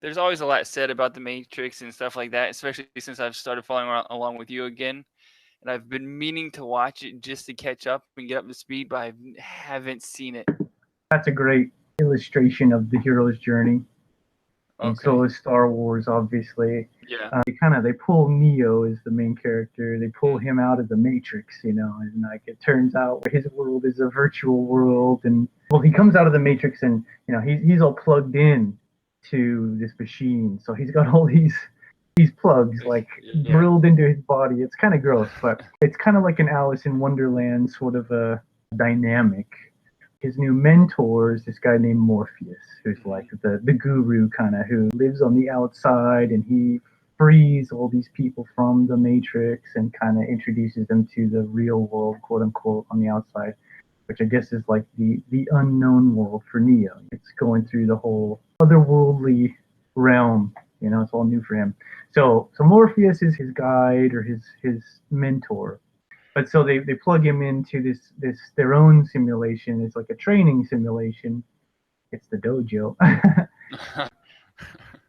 there's always a lot said about the Matrix and stuff like that, especially since I've started following along with you again. And I've been meaning to watch it just to catch up and get up to speed, but I haven't seen it. That's a great illustration of the hero's journey. And Okay. so is Star Wars, obviously. Yeah. They pull Neo as the main character. They pull Mm. him out of the Matrix, and like it turns out his world is a virtual world. And well, he comes out of the Matrix, and he's all plugged in to this machine. So he's got all these plugs like Yeah. drilled into his body. It's kind of gross, but it's kind of like an Alice in Wonderland sort of a dynamic. His new mentor is this guy named Morpheus, who's Hmm. like the guru kind of, who lives on the outside, and he frees all these people from the Matrix and kind of introduces them to the real world, quote unquote, on the outside, which I guess is like the unknown world for Neo. It's going through the whole otherworldly realm. It's all new for him. So Morpheus is his guide or his mentor, but so they plug him into this their own simulation. It's like a training simulation. It's the dojo.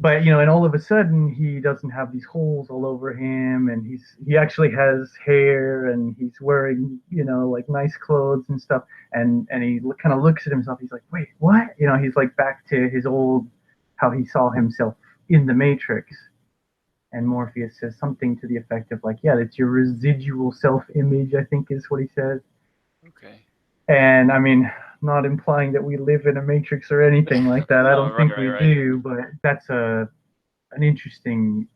But and all of a sudden he doesn't have these holes all over him, and he actually has hair, and he's wearing like nice clothes and stuff, and he kind of looks at himself. He's like, wait, what? He's like back to his old, how he saw himself in the Matrix. And Morpheus says something to the effect of like, yeah, it's your residual self-image, I think is what he says. Okay. And I mean, not implying that we live in a matrix or anything like that. I No, don't right, think right, we right. do, but that's an interesting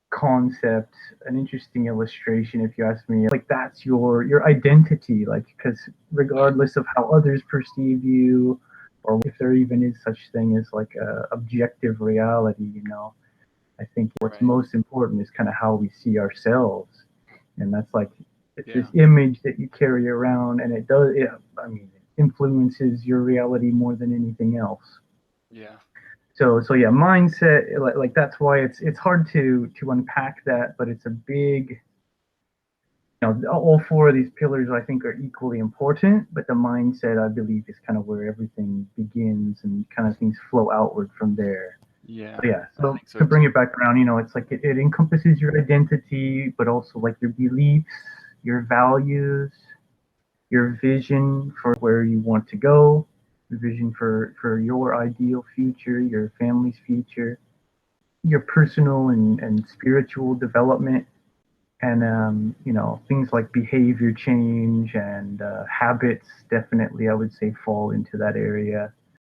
concept, an interesting illustration, if you ask me. Like that's your identity, like because Right. regardless of how others perceive you, or if there even is such thing as like a objective reality. I think what's Right. most important is kind of how we see ourselves, and that's like it's this Yeah. image that you carry around, and I mean, it influences your reality more than anything else. Yeah. So yeah, mindset, like that's why it's hard to unpack that, but it's a big. All four of these pillars I think are equally important, but the mindset I believe is kind of where everything begins, and kind of things flow outward from there. Yeah. Yeah, I so think so to bring it too. back around, it's like it encompasses your identity, but also like your beliefs, your values, your vision for where you want to go, your vision for your ideal future, your family's future, your personal and spiritual development, and things like behavior change and habits definitely I would say fall into that area.